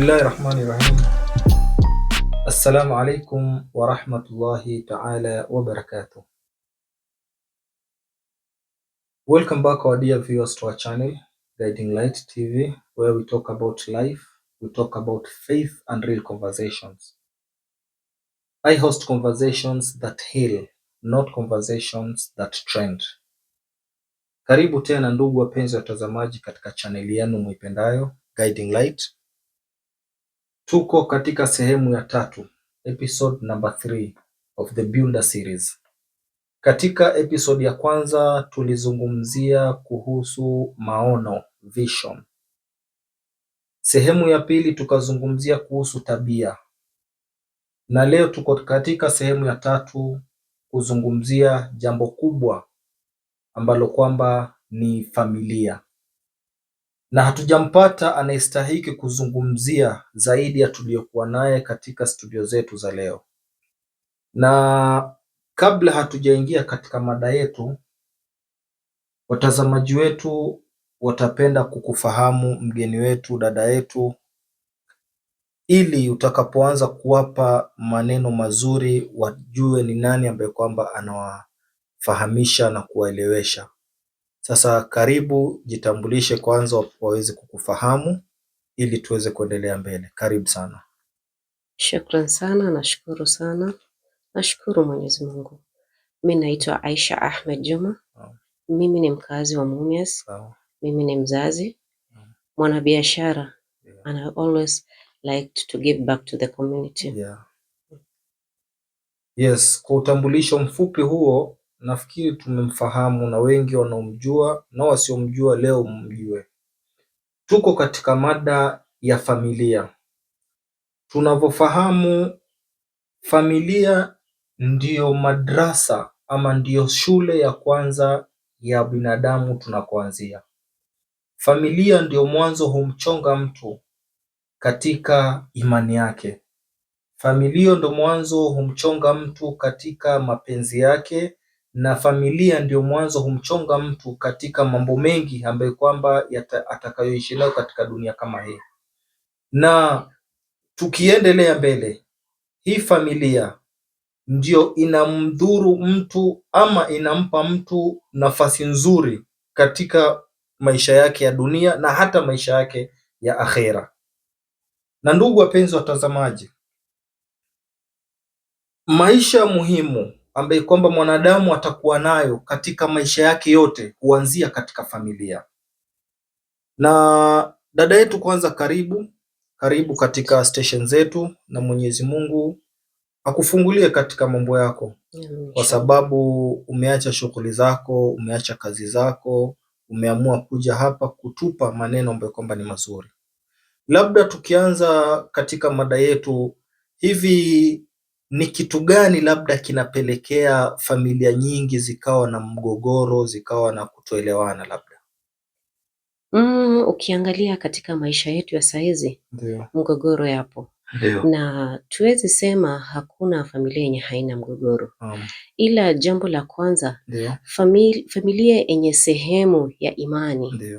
Bismillahirrahmanirrahim. Assalamu alaikum wa rahmatullahi ta'ala wa barakatuh. Welcome back our dear viewers to our channel, Guiding Light TV, where we talk about life, we talk about faith and real conversations. I host conversations that heal, not conversations that trend. Karibu tena ndugu wapenzi watazamaji katika chaneli yenu mwipendayo, Guiding Light. Tuko katika sehemu ya 3, episode number 3 of the Builder series. Katika episode ya kwanza tulizungumzia kuhusu maono, vision. Sehemu ya pili tukazungumzia kuhusu tabia. Na leo tuko katika sehemu ya 3 kuzungumzia jambo kubwa ambalo kwamba ni familia. Na hatujampata anayestahiki kuzungumzia zaidi ya tuliyokuwa naye katika studio zetu za leo. Na kabla hatujaingia katika mada yetu, watazamaji wetu watapenda kukufahamu mgeni wetu, dada yetu, ili utakapoanza kuwapa maneno mazuri wajue ni nani ambaye kwamba anawafahamisha na kuwaelewesha. Sasa karibu, jitambulishe kwanza waweze kukufahamu ili tuweze kuendelea mbele. Karibu sana. Shukran sana, nashukuru sana. Nashukuru Mwenyezi Mungu. Mimi naitwa Aisha Ahmed Juma. Mimi ni mkazi wa Mumias. Mimi ni mzazi, mwanabiashara, and I always liked to give back to the community. Yes, kwa utambulisho mfupi huo nafikiri tumemfahamu na wengi wanaomjua na wasiomjua leo mjue. Tuko katika mada ya familia. Tunavyofahamu familia ndiyo madrasa ama ndiyo shule ya kwanza ya binadamu tunakoanzia. Familia ndiyo mwanzo humchonga mtu katika imani yake. Familia ndio mwanzo humchonga mtu katika mapenzi yake, na familia ndio mwanzo humchonga mtu katika mambo mengi ambayo kwamba atakayoishi nayo katika dunia kama hii. Na tukiendelea mbele, hii familia ndio inamdhuru mtu ama inampa mtu nafasi nzuri katika maisha yake ya dunia na hata maisha yake ya akhera. Na ndugu wapenzi watazamaji, maisha muhimu ambayo kwamba mwanadamu atakuwa nayo katika maisha yake yote huanzia katika familia. Na dada yetu, kwanza karibu katika station zetu, na Mwenyezi Mungu akufungulie katika mambo yako, kwa sababu umeacha shughuli zako, umeacha kazi zako, umeamua kuja hapa kutupa maneno ambayo kwamba ni mazuri. Labda tukianza katika mada yetu, hivi ni kitu gani labda kinapelekea familia nyingi zikawa na mgogoro, zikawa na kutoelewana labda? Ukiangalia katika maisha yetu ya saizi, mgogoro yapo. Na tuwezi sema hakuna familia yenye haina mgogoro. Ila jambo la kwanza, familia yenye sehemu ya imani.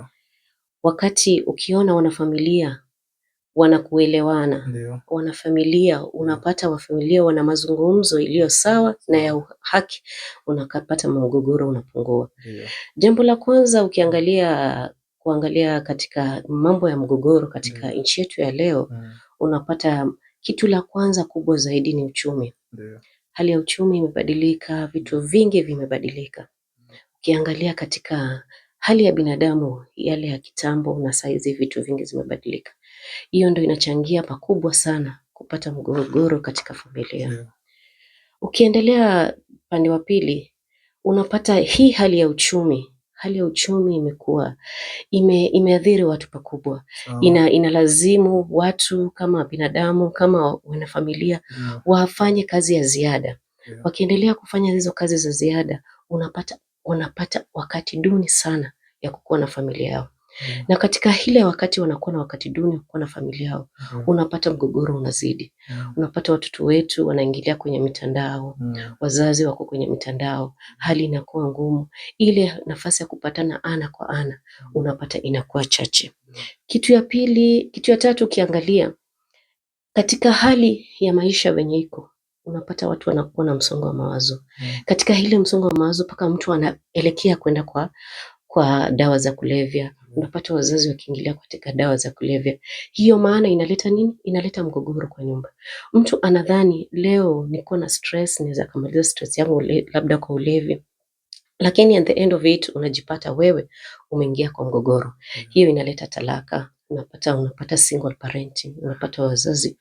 Wakati ukiona wanafamilia wanakuelewana, wanafamilia unapata wafamilia wana mazungumzo iliyo sawa na ya haki, unakapata mgogoro unapungua. Jambo la kwanza kuangalia katika mambo ya mgogoro katika nchi yetu ya leo, unapata kitu la kwanza kubwa zaidi ni uchumi. Hali ya uchumi imebadilika, vitu vingi vimebadilika. Ukiangalia katika hali ya binadamu yale ya kitambo na saizi vitu vingi zimebadilika. Hiyo ndio inachangia pakubwa sana kupata mgogoro katika familia. Ukiendelea pande wa pili, unapata hii hali ya uchumi imekuwa imeathiri watu pakubwa. Inalazimu watu kama binadamu, kama wanafamilia wafanye kazi ya ziada. Wakiendelea kufanya hizo kazi za ziada, wanapata wakati duni sana ya kukuwa na familia yao. Na katika ile wakati wanakuwa na wakati duni kuwa na familia yao, unapata mgogoro unazidi. Unapata watoto wetu wanaingilia kwenye mitandao, wazazi wako kwenye mitandao, hali inakuwa ngumu. Ile nafasi ya kupatana ana kwa ana, unapata inakuwa chache. Kitu ya tatu ukiangalia, Katika hali ya maisha venye iko, unapata watu wanakuwa na msongo wa mawazo. Katika hile msongo wa mawazo mpaka mtu anaelekea kwenda kwa dawa za kulevya. Unapata wazazi wakiingilia katika dawa za kulevya. Hiyo maana inaleta nini? Inaleta mgogoro kwa nyumba. Mtu anadhani leo niko na stress, naweza kumaliza stress yangu labda kwa ulevi. Lakini at the end of it unajipata wewe umeingia kwa mgogoro. Hiyo inaleta talaka. Unapata single parenting. Unapata wazazi,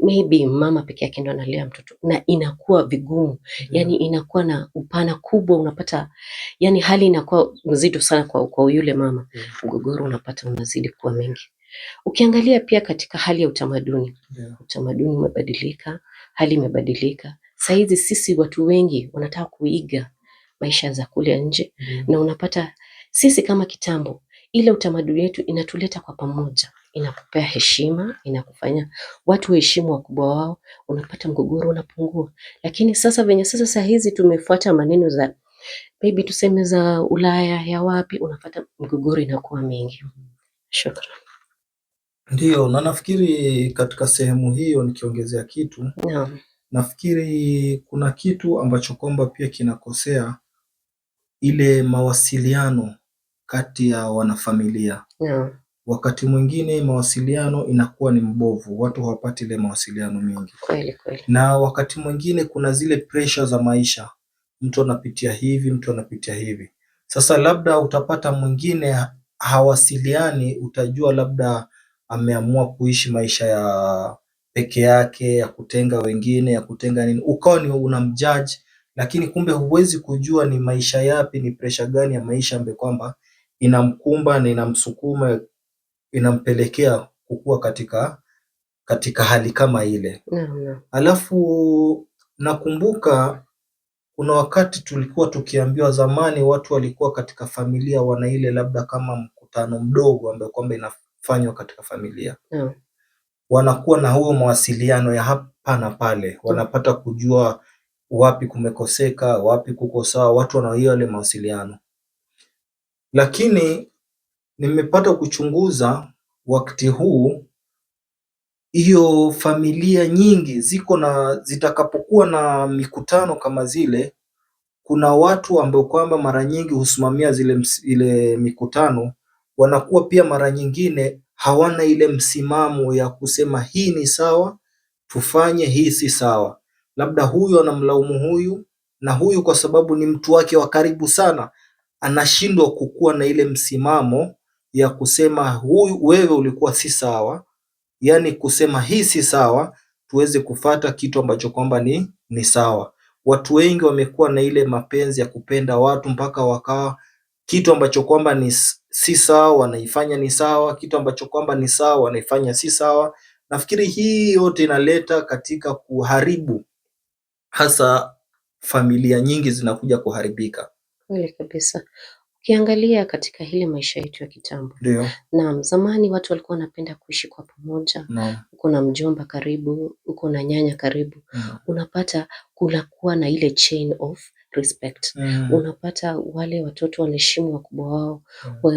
maybe mama peke yake ndo analea mtoto na inakuwa vigumu. Yani inakuwa na upana kubwa, unapata yani hali inakuwa mzito sana kwa yule mama. Mgogoro unapata unazidi kuwa mengi. Ukiangalia pia katika hali ya utamaduni. Utamaduni umebadilika, hali imebadilika. Saizi sisi watu wengi wanataka kuiga maisha za kule nje. Na unapata sisi kama kitambo, ile utamaduni wetu inatuleta kwa pamoja, inakupea heshima, inakufanya watu waheshimu wakubwa wao, unapata mgogoro unapungua. Lakini sasa venye sasa saa hizi tumefuata maneno za maybe tuseme za Ulaya ya wapi, unapata mgogoro inakuwa mingi. Shukrani. Ndiyo, na nafikiri katika sehemu hiyo nikiongezea kitu. Nafikiri kuna kitu ambacho kwamba pia kinakosea, ile mawasiliano kati ya wanafamilia. Wakati mwingine mawasiliano inakuwa ni mbovu, watu hawapati ile mawasiliano mingi. Kweli. Na wakati mwingine kuna zile pressure za maisha, mtu anapitia hivi, mtu anapitia hivi. Sasa labda utapata mwingine hawasiliani, utajua labda ameamua kuishi maisha ya peke yake, ya kutenga wengine, ya kutenga nini. Ukawa ni unamjudge, lakini kumbe huwezi kujua ni maisha yapi, ni pressure gani ya maisha ambayo kwamba inamkumba na inamsukuma, inampelekea kukua katika hali kama ile. Alafu nakumbuka kuna wakati tulikuwa tukiambiwa zamani, watu walikuwa katika familia wana ile labda kama mkutano mdogo ambao kwamba inafanywa katika familia. Wanakuwa na huo mawasiliano ya hapa na pale, wanapata kujua wapi kumekoseka, wapi kuko sawa, watu wanahiyo ile mawasiliano. Lakini nimepata kuchunguza wakati huu, hiyo familia nyingi zitakapokuwa na mikutano kama zile, kuna watu ambao kwamba mara nyingi husimamia ile mikutano, wanakuwa pia mara nyingine hawana ile msimamo ya kusema hii ni sawa, tufanye, hii si sawa. Labda huyu anamlaumu huyu, na huyu kwa sababu ni mtu wake wa karibu sana, anashindwa kukuwa na ile msimamo ya kusema huyu, wewe ulikuwa si sawa, yani kusema hii si sawa, tuweze kufata kitu ambacho kwamba ni sawa. Watu wengi wamekuwa na ile mapenzi ya kupenda watu mpaka wakawa kitu ambacho kwamba ni si sawa wanaifanya ni sawa, kitu ambacho kwamba ni sawa wanaifanya si sawa. Nafikiri hii yote inaleta katika kuharibu, hasa familia nyingi zinakuja kuharibika. Kweli kabisa. Ukiangalia katika hili maisha yetu ya kitambo. Naam, zamani watu walikuwa wanapenda kuishi kwa pamoja. Uko na mjomba karibu, uko na nyanya karibu. Unapata kunakuwa na ile chain of respect. Unapata wale watoto wanaheshimu wakubwa wao,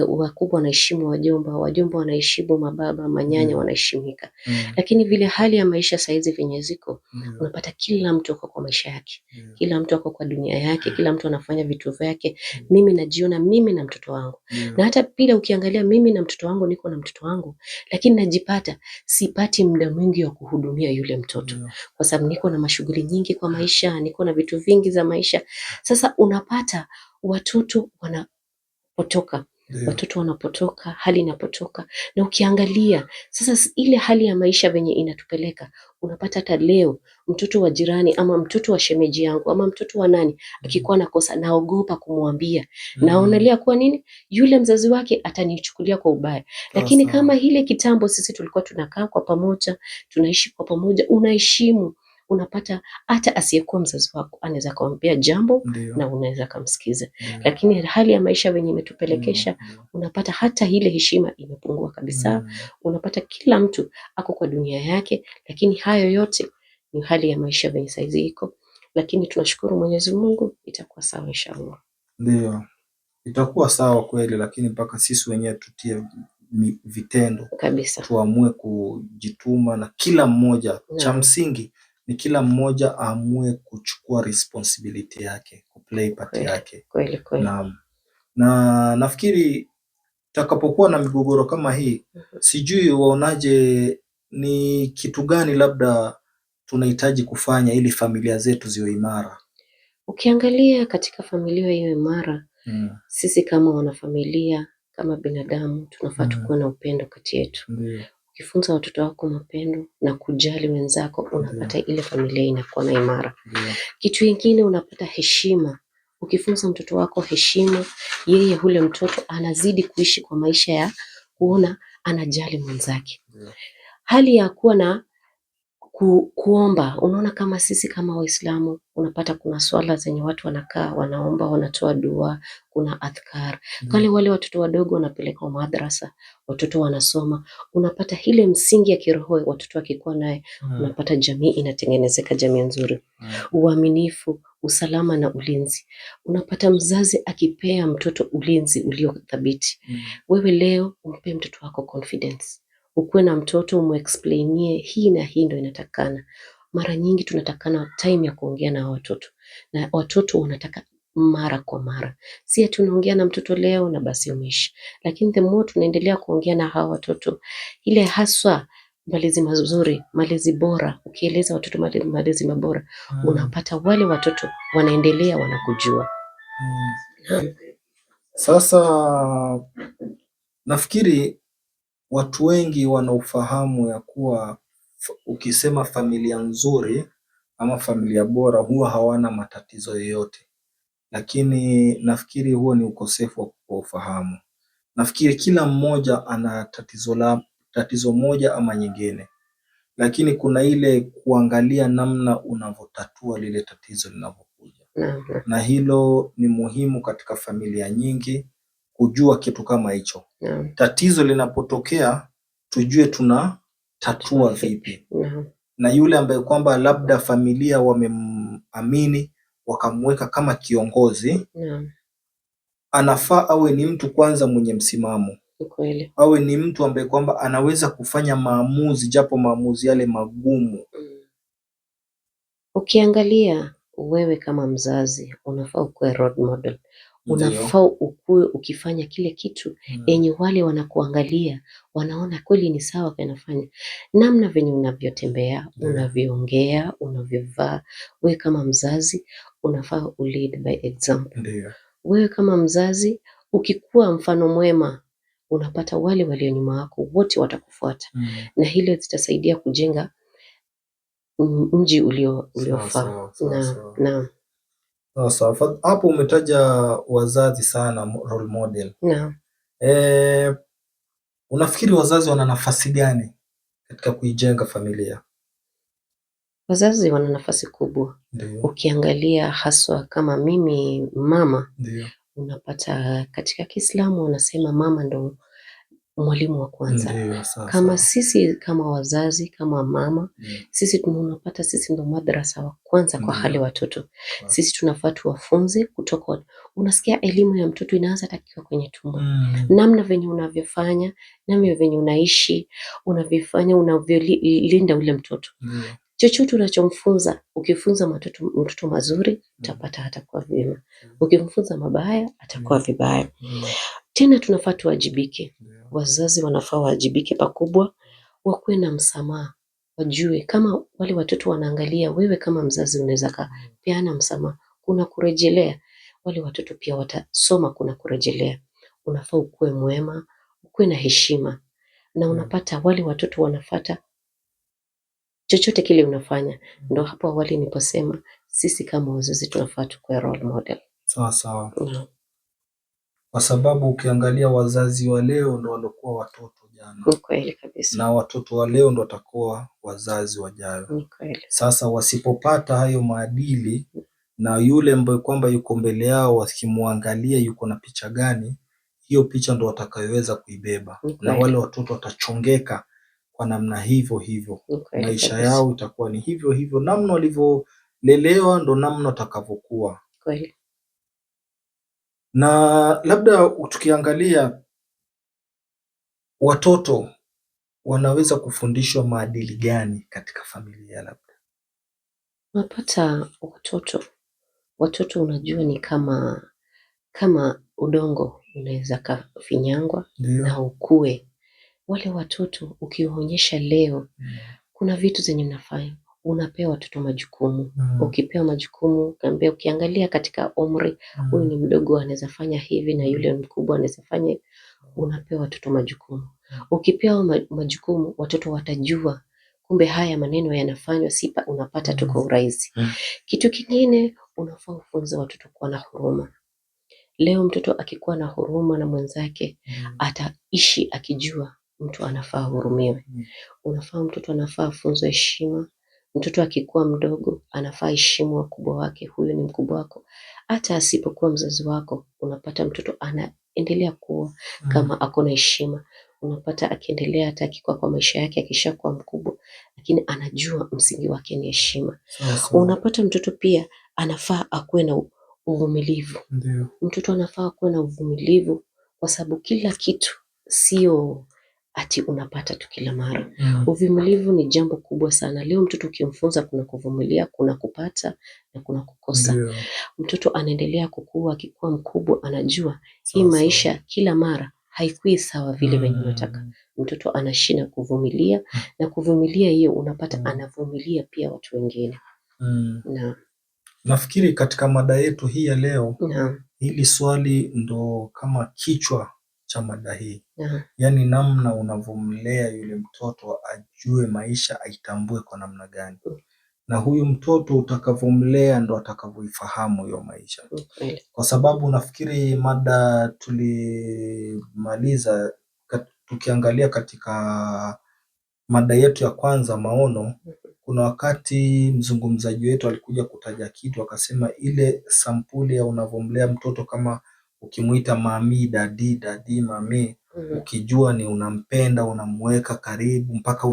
wakubwa wanaheshimu wajomba, wajomba wanaheshimu mababa, manyanya wanaheshimika. Lakini vile hali ya maisha saizi venye ziko, unapata kila mtu ako kwa maisha yake. Kila mtu ako kwa dunia yake, kila mtu anafanya vitu vyake. Mimi najiona mimi na mtoto wangu. Na hata pia ukiangalia mimi na mtoto wangu, niko na mtoto wangu, lakini najipata sipati muda mwingi wa kuhudumia yule mtoto. Kwa sababu niko na mashughuli nyingi kwa maisha, niko na vitu vingi za maisha. Sasa unapata watoto wanapotoka. Watoto wanapotoka, hali inapotoka. Na ukiangalia, sasa ile hali ya maisha venye inatupeleka, unapata hata leo, mtoto wa jirani, ama mtoto wa shemeji yangu, ama mtoto wa nani, akikuwa nakosa, naogopa kumwambia. Naonelea kuwa nini? Yule mzazi wake atanichukulia kwa ubaya. Lakini kama ile kitambo sisi tulikuwa tunakaa kwa pamoja, tunaishi kwa pamoja, unaheshimu. Unapata hata asiyekuwa mzazi wako anaweza kumwambia jambo na unaweza kumsikiza. Lakini hali ya maisha venye imetupelekesha, unapata hata ile heshima imepungua kabisa. Unapata kila mtu ako kwa dunia yake, lakini hayo yote ni hali ya maisha venye saizi iko. Lakini tunashukuru Mwenyezi Mungu, itakuwa sawa inshallah. Ndio, itakuwa sawa kweli, lakini mpaka sisi wenyewe tutie vitendo kabisa. Tuamue kujituma na kila mmoja cha msingi ni kila mmoja aamue kuchukua responsibility yake, kuplay part yake. Kweli. Na nafikiri takapokuwa na migogoro kama hii, sijui waonaje, ni kitu gani labda tunahitaji kufanya ili familia zetu ziwe imara? Ukiangalia katika familia hiyo imara, sisi kama wanafamilia, kama binadamu, tunafaa tukuwe na upendo kati yetu. Ukifunza watoto wako mapendo na kujali wenzako, unapata ile familia inakuwa na imara. Kitu kingine, unapata heshima. Ukifunza mtoto wako heshima, yeye ule mtoto anazidi kuishi kwa maisha ya kuona anajali mwenzake. Hali ya kuwa na kuomba, unaona kama sisi kama Waislamu, unapata kuna swala zenye watu wanakaa, wanaomba, wanatoa dua, kuna adhkar. Wale watoto wadogo wanapelekwa madrasa, watoto wanasoma, unapata ile msingi ya kiroho watoto wakikuwa naye, unapata jamii inatengenezeka, jamii nzuri. Uaminifu, usalama na ulinzi. Unapata mzazi akipea mtoto ulinzi uliothabiti. Wewe leo umpe mtoto wako confidence. Ukuwe na mtoto umuexplainie hii na hii ndio inatakana. Mara nyingi tunatakana time ya kuongea na watoto. Na watoto wanataka mara kwa mara. Si ati unaongea na mtoto leo na basi umeisha. Lakini the more tunaendelea kuongea na hawa watoto, ile haswa malezi mazuri, malezi bora, ukieleza watoto malezi mabora, unapata wale watoto wanaendelea wanakujua. Sasa nafikiri watu wengi wana ufahamu ya kuwa ukisema familia nzuri ama familia bora huwa hawana matatizo yoyote, lakini nafikiri huo ni ukosefu wa ufahamu. Nafikiri kila mmoja ana tatizo moja ama nyingine, lakini kuna ile kuangalia namna unavyotatua lile tatizo linavyokuja. Na hilo ni muhimu katika familia nyingi, kujua kitu kama hicho. Tatizo linapotokea tujue tunatatua vipi. Na yule ambaye kwamba labda familia wamemamini wakamweka kama kiongozi, anafaa awe ni mtu kwanza mwenye msimamo. Awe ni mtu ambaye kwamba anaweza kufanya maamuzi, japo maamuzi yale magumu. Ukiangalia wewe kama mzazi, unafaa ukuwe role model. Unafaa ukuwe ukifanya kile kitu yenye wale wanakuangalia, wanaona kweli ni sawa kanafanya. Namna venye unavyotembea, unavyoongea, unavyovaa, wewe kama mzazi, unafaa ulead by example. Wewe kama mzazi, ukikuwa mfano mwema, unapata wale walio nyuma yako wote watakufuata. Na hilo zitasaidia kujenga mji uliofaa. Naam. Sawa. Hapo umetaja wazazi sana, role model. Naam. Unafikiri wazazi wana nafasi gani katika kuijenga familia? Wazazi wana nafasi kubwa. Ukiangalia haswa kama mimi mama, unapata katika Kiislamu wanasema mama ndo mwalimu wa kwanza. Kama sisi kama wazazi, kama mama, sisi tunapata sisi ndo madrasa wa kwanza kwa hali watoto. Sisi tunafaa tuwafunze kutoka, unasikia elimu ya mtoto inaanza takiwa kwenye tumbo. Namna venye unavyofanya, namna venye unaishi, unavyofanya, unavyolinda ule mtoto. Chochote unachomfunza, ukifunza mtoto mazuri, utapata atakuwa vyema. Ukimfunza mabaya, atakuwa vibaya. Tena tunafaa tuwajibike. Wazazi wanafaa wajibike pakubwa, wakuwe na msamaha. Wajue kama wale watoto wanaangalia, wewe kama mzazi unaweza peana msamaha, kuna kurejelea. Wale watoto pia watasoma kuna kurejelea. Unafaa ukuwe mwema, ukuwe na heshima. Na unapata wale watoto wanafuata chochote kile unafanya. Ndo hapo awali niliposema sisi kama wazazi tunafaa tukuwe role model. Sawa. Kwa sababu ukiangalia wazazi wa leo ndo walikuwa watoto jana. Ni kweli kabisa. Na watoto wa leo ndo watakuwa wazazi wajayo. Ni kweli. Sasa wasipopata hayo maadili, na yule ambaye kwamba yuko mbele yao wakimwangalia yuko na picha gani, hiyo picha ndo watakayoweza kuibeba. Na wale watoto watachongeka kwa namna hivyo. Maisha yao itakuwa ni hivyo. Namna walivyolelewa ndo namna watakavyokuwa. Kweli. Na labda tukiangalia watoto wanaweza kufundishwa maadili gani katika familia labda? Unapata watoto unajua ni kama udongo, unaweza kafinyangwa na ukue. Wale watoto ukiwaonyesha leo, kuna vitu zenye unafanya, unapewa watoto majukumu. Ukipewa majukumu, ukiangalia katika umri, huyu ni mdogo anaweza fanya hivi na yule mkubwa anaweza fanya, unapewa watoto majukumu. Ukipewa majukumu, watoto watajua kumbe haya maneno yanafanywa, sipa unapata tu kwa urahisi. Kitu kingine, unafaa ufunze watoto kuwa na huruma. Leo mtoto akikuwa na huruma na mwenzake, ataishi akijua mtu anafaa hurumiwe. Unafaa mtoto anafaa afunzwe heshima. Mtoto akikuwa mdogo, anafaa heshimu wakubwa wake, huyu ni mkubwa wako. Hata asipokuwa mzazi wako, unapata mtoto anaendelea kuwa kama ako na heshima. Unapata akiendelea hata akikuwa kwa maisha yake, akishakuwa mkubwa, lakini anajua msingi wake ni heshima. Unapata mtoto pia anafaa akuwe na uvumilivu. Mtoto anafaa akuwe na uvumilivu kwa sababu kila kitu sio ati unapata tu kila mara. Uvumilivu ni jambo kubwa sana. Leo mtoto ukimfunza kuna kuvumilia, kuna kupata na kuna kukosa. Mtoto anaendelea kukua, akikuwa mkubwa anajua hii maisha kila mara haikui sawa vile venye unataka. Mtoto anashinda kuvumilia, na kuvumilia hiyo unapata anavumilia pia watu wengine. Nafikiri katika mada yetu hii ya leo, hili swali ndo kama kichwa cha mada hii. Yaani namna unavomlea yule mtoto ajue maisha, aitambue kwa namna gani. Na huyu mtoto utakavomlea ndo atakavyoifahamu hiyo maisha. Kwa sababu nafikiri mada tulimaliza tukiangalia katika mada yetu ya kwanza, maono. Kuna wakati mzungumzaji wetu alikuja kutaja kitu, akasema ile sampuli ya unavomlea mtoto, kama ukimuita mami, dadi, mami, ukijua ni unampenda, unamweka karibu, mpaka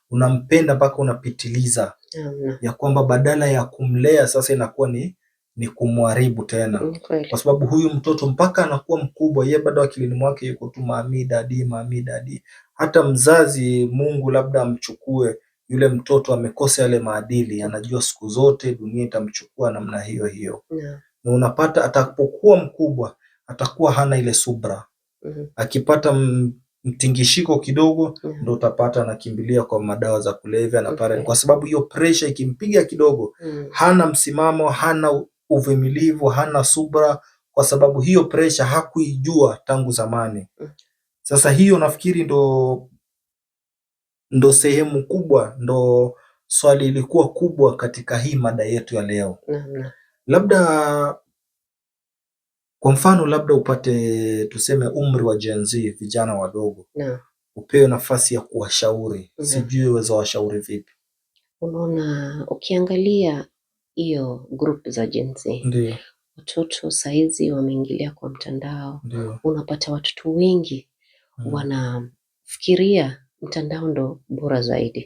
unampenda mpaka unapitiliza. Ya kwamba badala ya kumlea sasa inakuwa ni kumharibu tena. Kwa sababu huyu mtoto mpaka anakuwa mkubwa, yeye bado akilini mwake yuko tu mami, dadi. Hata mzazi Mungu labda amchukue yule mtoto, amekosa yale maadili, anajua siku zote dunia itamchukua namna hiyo. Na unapata atakapokuwa mkubwa atakuwa hana ile subra. Akipata mtingishiko kidogo ndo utapata anakimbilia kwa madawa za kulevya na pale, kwa sababu hiyo pressure ikimpiga kidogo, hana msimamo, hana uvumilivu, hana subra, kwa sababu hiyo pressure hakuijua tangu zamani. Sasa hiyo nafikiri ndo sehemu kubwa, ndo swali ilikuwa kubwa katika hii mada yetu ya leo. Labda kwa mfano, labda upate tuseme umri wa Gen Z, vijana wadogo, upewe nafasi ya kuwashauri, sijui uweza washauri vipi? Unaona, ukiangalia hiyo group za Gen Z, watoto saizi wameingilia kwa mtandao. Unapata watoto wengi wanafikiria mtandao ndo bora zaidi.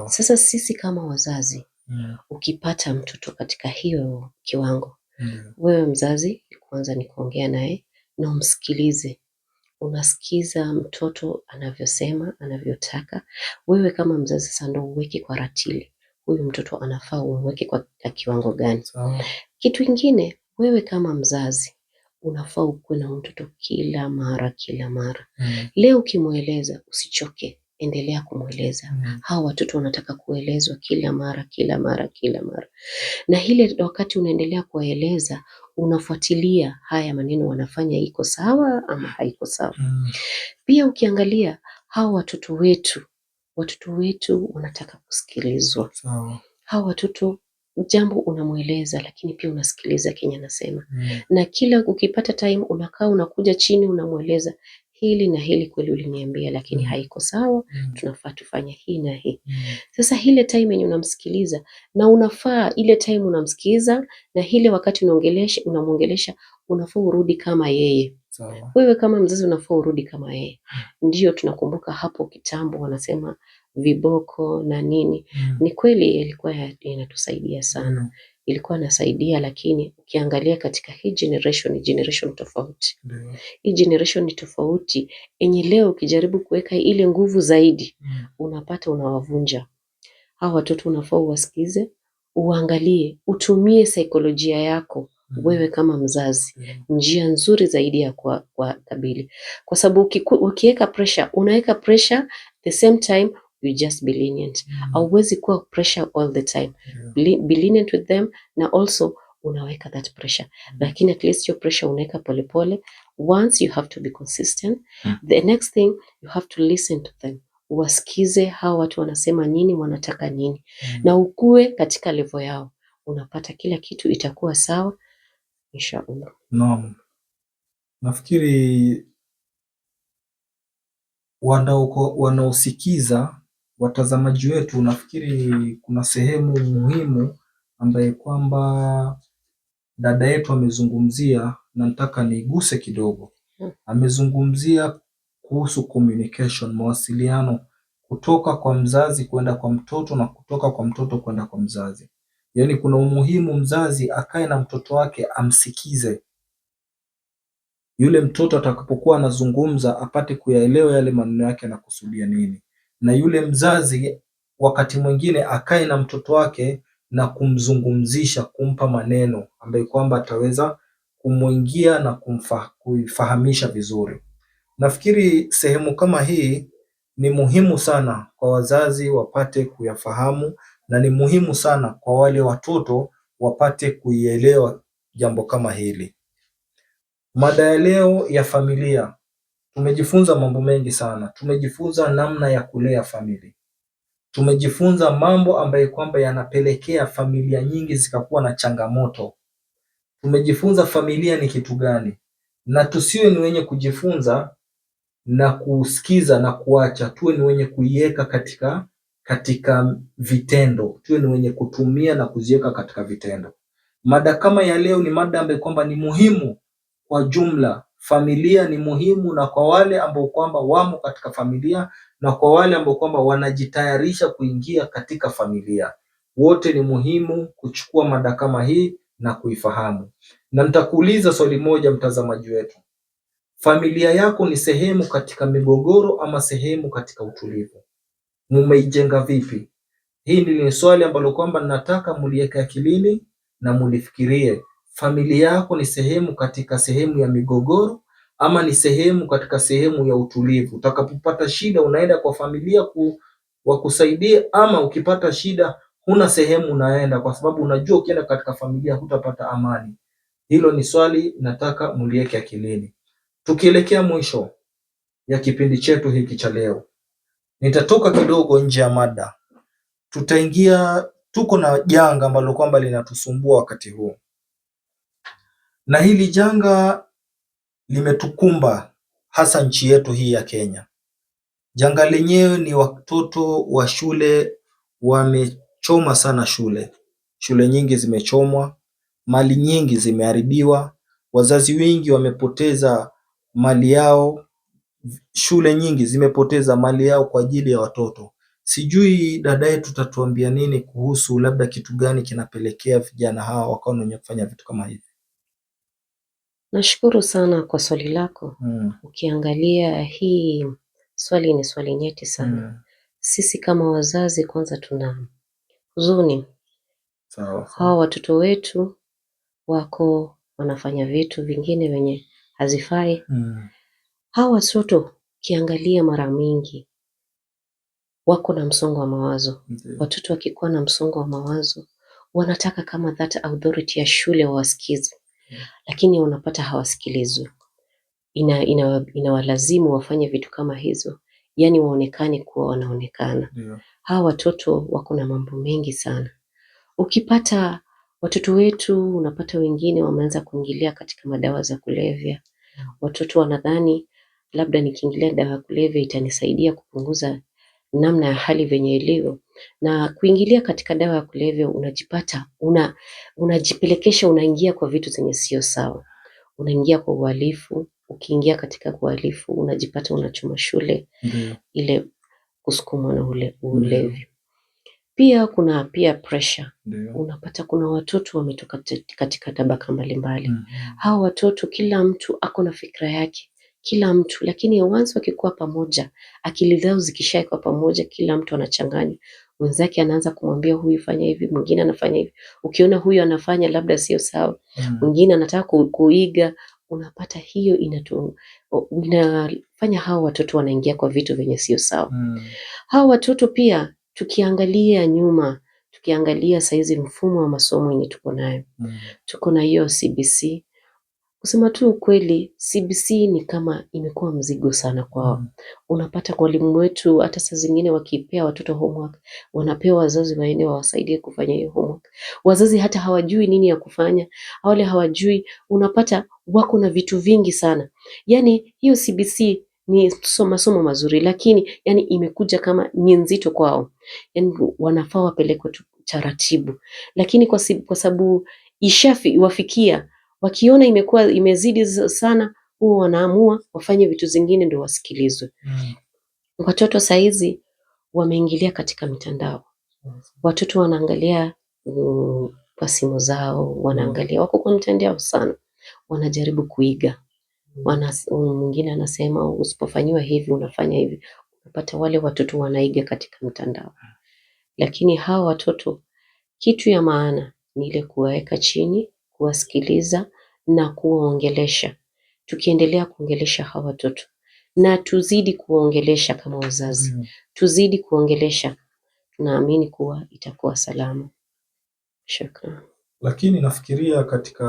Sasa sisi kama wazazi, ukipata mtoto katika hiyo kiwango, wewe mzazi, kwanza ni kuongea naye na umsikilize. Unasikiza mtoto anavyosema, anavyotaka. Wewe kama mzazi sasa ndo uweke kwa ratili, huyu mtoto anafaa umweke kwa kiwango gani. Kitu ingine, wewe kama mzazi unafaa ukuwe na mtoto kila mara. Leo ukimueleza usichoke, endelea kumueleza. Hawa watoto wanataka kuelezwa kila mara. Na ile wakati unaendelea kuwaeleza, unafuatilia haya maneno wanafanya iko sawa ama haiko sawa. Pia ukiangalia hawa watoto wetu wanataka kusikilizwa. Hawa watoto jambo unamueleza, lakini pia unasikiliza kenye anasema. Na kila ukipata time unakaa unakuja chini unamueleza, hili na hili kweli uliniambia, lakini haiko sawa, tunafaa tufanye hii na hii. Sasa ile time yenye unamsikiliza, na unafaa ile time unamsikiza, na ile wakati unamuongelesha unafaa urudi kama yeye. Wewe kama mzazi unafaa urudi kama yeye. Ndio tunakumbuka hapo kitambo wanasema viboko na nini. Ni kweli ilikuwa inatusaidia sana. Ilikuwa nasaidia, lakini ukiangalia katika hii generation, ni generation tofauti. Hii generation ni tofauti, enye leo ukijaribu kuweka ile nguvu zaidi, unapata unawavunja. Hawa watoto unafaa uwasikize, uangalie, utumie saikolojia yako wewe kama mzazi. Njia nzuri zaidi ya kwa kabili. Kwa sababu ukiweka pressure, unaweka pressure, the same time you just be lenient. Hauwezi kuwa pressure all the time. Be lenient with them, na also unaweka that pressure. Lakini at least your pressure unaweka polepole. Once you have to be consistent. The next thing, you have to listen to them. Wasikize hawa watu wanasema nini, wanataka nini. Na ukue katika level yao. Unapata kila kitu itakuwa sawa. Inshallah. Naam. Nafikiri wanaosikiza watazamaji wetu, nafikiri kuna sehemu muhimu ambaye kwamba dada yetu amezungumzia, na nataka niguse kidogo. Amezungumzia kuhusu communication, mawasiliano kutoka kwa mzazi kwenda kwa mtoto na kutoka kwa mtoto kwenda kwa mzazi. Yaani kuna umuhimu mzazi akae na mtoto wake amsikize. Yule mtoto atakapokuwa anazungumza apate kuyaelewa yale maneno yake anakusudia nini. Na yule mzazi wakati mwingine akae na mtoto wake na kumzungumzisha, kumpa maneno ambayo kwamba ataweza kumuingia na kuifahamisha vizuri. Nafikiri sehemu kama hii ni muhimu sana kwa wazazi wapate kuyafahamu, na ni muhimu sana kwa wale watoto wapate kuielewa jambo kama hili. Mada ya leo ya familia, tumejifunza mambo mengi sana. Tumejifunza namna ya kulea familia. Tumejifunza mambo ambayo kwamba yanapelekea familia nyingi zikakuwa na changamoto. Tumejifunza familia ni kitu gani, na tusiwe ni wenye kujifunza na kusikiza na kuacha. Tuwe ni wenye kuiweka katika vitendo. Tuwe ni wenye kutumia na kuziweka katika vitendo. Mada kama ya leo ni mada ambayo kwamba ni muhimu kwa jumla. Familia ni muhimu, na kwa wale ambao kwamba wamo katika familia na kwa wale ambao kwamba wanajitayarisha kuingia katika familia, wote ni muhimu kuchukua mada kama hii na kuifahamu. Na nitakuuliza swali moja, mtazamaji wetu. Familia yako ni sehemu katika migogoro ama sehemu katika utulivu? Mumeijenga vipi? Hili ni swali ambalo kwamba nataka muliweke akilini na mulifikirie. Familia yako ni sehemu katika sehemu ya migogoro ama ni sehemu katika sehemu ya utulivu? Utakapopata shida unaenda kwa familia wakusaidie, ama ukipata shida huna sehemu unaenda, kwa sababu unajua ukienda katika familia hutapata amani? Hilo ni swali nataka muliweke akilini. Tukielekea mwisho ya kipindi chetu hiki cha leo, nitatoka kidogo nje ya mada. Tuko na janga ambalo kwamba linatusumbua wakati huu, na hili janga limetukumba hasa nchi yetu hii ya Kenya. Janga lenyewe ni watoto wa shule wamechoma sana shule. Shule nyingi zimechomwa, mali nyingi zimeharibiwa, wazazi wengi wamepoteza mali yao, shule nyingi zimepoteza mali yao kwa ajili ya watoto. Sijui dada yetu tatuambia nini kuhusu labda kitu gani kinapelekea vijana hawa wakawa wenye kufanya vitu kama hivi? Nashukuru sana kwa swali lako. Ukiangalia hii swali ni swali nyeti sana. Sisi kama wazazi kwanza tuna huzuni. Hawa watoto wetu wako wanafanya vitu vingine wenye hazifai. Hawa watoto ukiangalia mara mingi wako na msongo wa mawazo. Watoto wakikuwa na msongo wa mawazo wanataka kama that authority ya shule wawasikize. Lakini unapata hawasikilizwi. Inawalazimu wafanye vitu kama hizo, yani waonekane kuwa wanaonekana. Hawa watoto wako na mambo mengi sana. Ukipata watoto wetu, unapata wengine wameanza kuingilia katika madawa za kulevya. Watoto wanadhani labda nikiingilia dawa ya kulevya itanisaidia kupunguza namna ya hali venye ilivyo, na kuingilia katika dawa ya kulevya unajipata unajipelekesha, unaingia kwa vitu zenye sio sawa, unaingia kwa uhalifu. Ukiingia katika uhalifu unajipata unachoma shule. Ile kusukumwa na ulevi. Pia kuna peer pressure. Unapata kuna watoto wametoka katika tabaka mbalimbali. Hao watoto kila mtu ako na fikra yake, kila mtu, lakini once wakikuwa pamoja, akili zao zikishaikuwa pamoja, kila mtu anachanganya. Mwenzake anaanza kumwambia huyu fanya hivi, mwingine anafanya hivi. Ukiona huyu anafanya labda sio sawa, mwingine anataka kuiga, unapata hiyo inafanya hao watoto wanaingia kwa vitu vyenye sio sawa. Hao watoto pia tukiangalia nyuma, tukiangalia saizi mfumo wa masomo yenye tuko nayo. Tuko na hiyo CBC. Kusema tu ukweli, CBC ni kama imekuwa mzigo sana kwao. Unapata kwa walimu wetu hata saa zingine wakipea watoto homework, wanapewa wazazi waende wawasaidie kufanya hiyo homework. Wazazi hata hawajui nini ya kufanya, wale hawajui, unapata wako na vitu vingi sana. Yani hiyo CBC ni masomo mazuri, lakini yani imekuja kama ni nzito kwao. Yani wanafaa wapelekwe taratibu. Lakini kwa sababu wafikia, wakiona imekuwa imezidi sana, huwa wanaamua wafanye vitu zingine ndio wasikilizwe. Watoto saizi wameingilia katika mitandao. Watoto wanaangalia kwa simu zao, wanaangalia, wako kwa mitandao sana. Wanajaribu kuiga. Mwingine anasema usipofanyiwa hivi unafanya hivi. Unapata wale watoto wanaiga katika mitandao. Lakini hawa watoto kitu ya maana ni ile kuwaweka chini, kuwasikiliza na kuwaongelesha. Tukiendelea kuongelesha hawa watoto na tuzidi kuongelesha kama wazazi, tuzidi kuongelesha, tunaamini kuwa itakuwa salama. Shukrani. Lakini nafikiria katika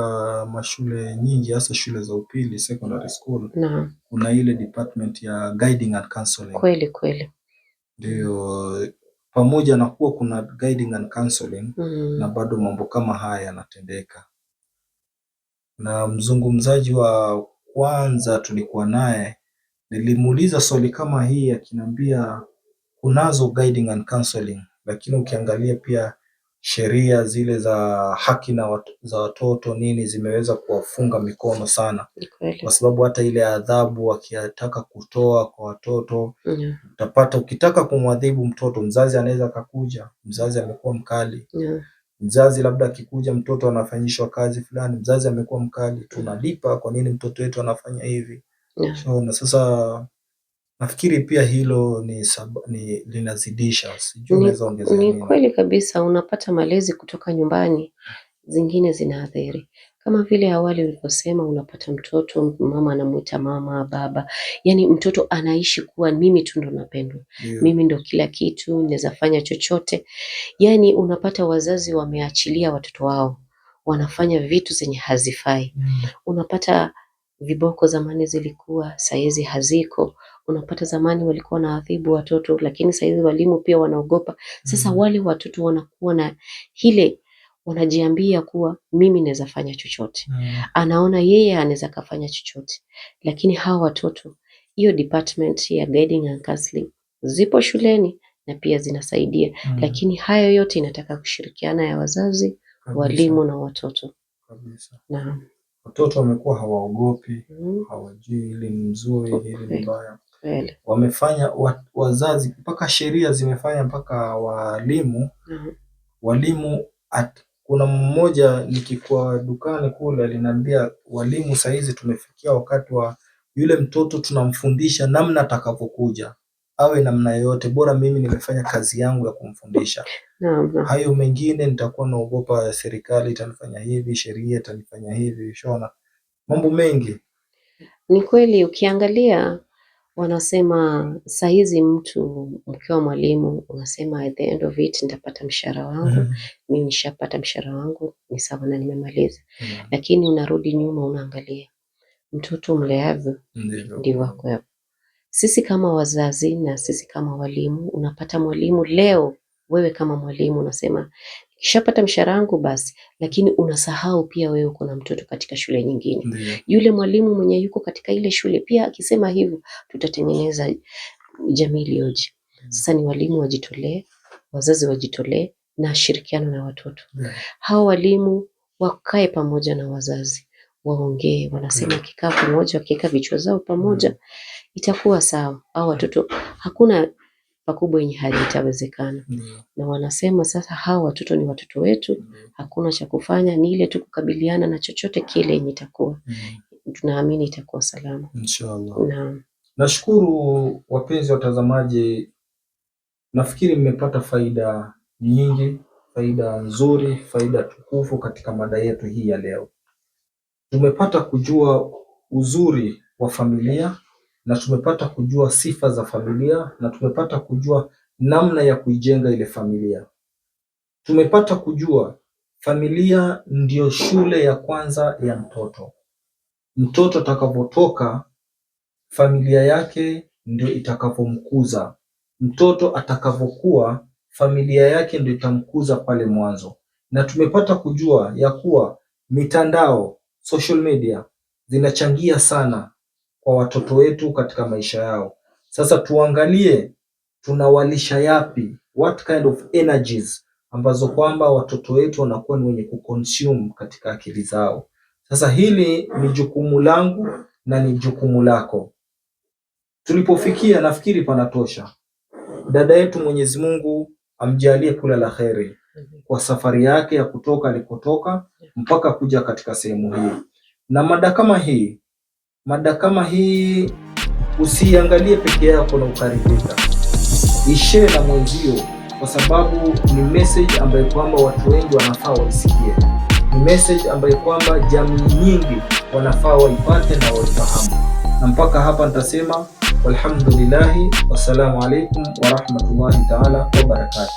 mashule nyingi, hasa shule za upili, secondary school, kuna ile department ya guiding and counseling. Kweli. Ndio, pamoja na kuwa kuna guiding and counseling, na bado mambo kama haya yanatendeka. Na mzungumzaji wa kwanza tulikuwa naye, nilimuuliza swali kama hii, akiniambia kunazo guiding and counseling, lakini ukiangalia pia sheria zile za haki za watoto nini zimeweza kuwafunga mikono sana. Kwa sababu hata ile adhabu wakitaka kutoa kwa watoto, utapata ukitaka kumwadhibu mtoto, mzazi anaweza akakuja, mzazi amekuwa mkali. Mzazi labda akikuja, mtoto anafanyishwa kazi fulani, mzazi amekuwa mkali, tunalipa kwa nini mtoto wetu anafanya hivi? So na sasa nafikiri pia hilo linazidisha. Sijui unaweza ongezea nini? Ni kweli kabisa, unapata malezi kutoka nyumbani, zingine zinaathiri. Kama vile awali ulivyosema, unapata mtoto mama anamuita mama, baba. Yani mtoto anaishi kuwa mimi tu ndo napendwa. Mimi ndo kila kitu, naweza fanya chochote. Yani unapata wazazi wameachilia watoto wao, wanafanya vitu zenye hazifai. Unapata viboko zamani zilikuwa, saizi haziko. Unapata zamani walikuwa na adhibu watoto, lakini saizi walimu pia wanaogopa. Sasa wale watoto wanakuwa na hile, wanajiambia kuwa mimi naweza fanya chochote. Anaona yeye anaweza kafanya chochote. Lakini hawa watoto, hiyo department ya guiding and counseling zipo shuleni na pia zinasaidia. Lakini hayo yote inataka kushirikiana ya wazazi, walimu na watoto. Naam. Watoto wamekuwa hawaogopi, hawajui hili ni mzuri, hili ni mbaya. Wamefanya wazazi, mpaka sheria zimefanya mpaka walimu. Kuna mmoja nikikuwa dukani kule aliniambia, walimu saizi tumefikia wakati wa yule mtoto tunamfundisha namna atakavyokuja, awe namna yoyote, bora mimi nimefanya kazi yangu ya kumfundisha. Hayo mengine nitakuwa naogopa serikali itanifanya hivi, sheria itanifanya hivi, shona mambo mengi. Ni kweli, ukiangalia wanasema saizi mtu mkiwa mwalimu unasema at the end of it nitapata mshahara wangu. Mimi nishapata mshahara wangu, ni sawa na nimemaliza. Lakini unarudi nyuma unaangalia mtoto mleavyo ndivyo wako. Sisi kama wazazi na sisi kama walimu, unapata mwalimu leo, wewe kama mwalimu unasema kishapata mshahara wangu basi, lakini unasahau pia wewe kuna mtoto katika shule nyingine. Yule mwalimu mwenye yuko katika ile shule pia akisema hivyo, tutatengeneza jamii iliyoje. Sasa ni walimu wajitolee, wazazi wajitolee na shirikiano na watoto. Hao walimu wakae pamoja na wazazi, waongee, wanasema kikaa pamoja, wakiweka vichwa zao pamoja, itakuwa sawa. Hao watoto hakuna pakubwa yenye haitawezekana. Na wanasema sasa hawa watoto ni watoto wetu, hakuna cha kufanya, ni ile tu kukabiliana na chochote kile yenye itakuwa. Tunaamini itakuwa salama inshallah. Nashukuru wapenzi watazamaji, nafikiri mmepata faida nyingi, faida nzuri, faida tukufu katika mada yetu hii ya leo. Tumepata kujua uzuri wa familia, na tumepata kujua sifa za familia, na tumepata kujua namna ya kuijenga ile familia. Tumepata kujua familia ndiyo shule ya kwanza ya mtoto. Mtoto atakapotoka, familia yake ndio itakapomkuza. Mtoto atakapokuwa, familia yake ndio itamkuza pale mwanzo. Na tumepata kujua ya kuwa mitandao, social media, zinachangia sana kwa watoto wetu katika maisha yao. Sasa tuangalie tunawalisha yapi, what kind of energies ambazo kwamba watoto wetu wanakuwa ni wenye kuconsume katika akili zao. Sasa hili ni jukumu langu na ni jukumu lako. Tulipofikia nafikiri panatosha. Dada yetu Mwenyezi Mungu amjalie kula la kheri kwa safari yake ya kutoka alikotoka mpaka kuja katika sehemu hii. Na mada kama hii usiangalie peke yako na ukaridhika. Ishare na mwenzio, kwa sababu ni message ambayo kwamba watu wengi wanafaa waisikie. Ni message ambayo kwamba jamii nyingi wanafaa waipate na waifahamu. Na mpaka hapa nitasema walhamdulillahi, wassalamu alaikum wa rahmatullahi ta'ala wa barakatuh.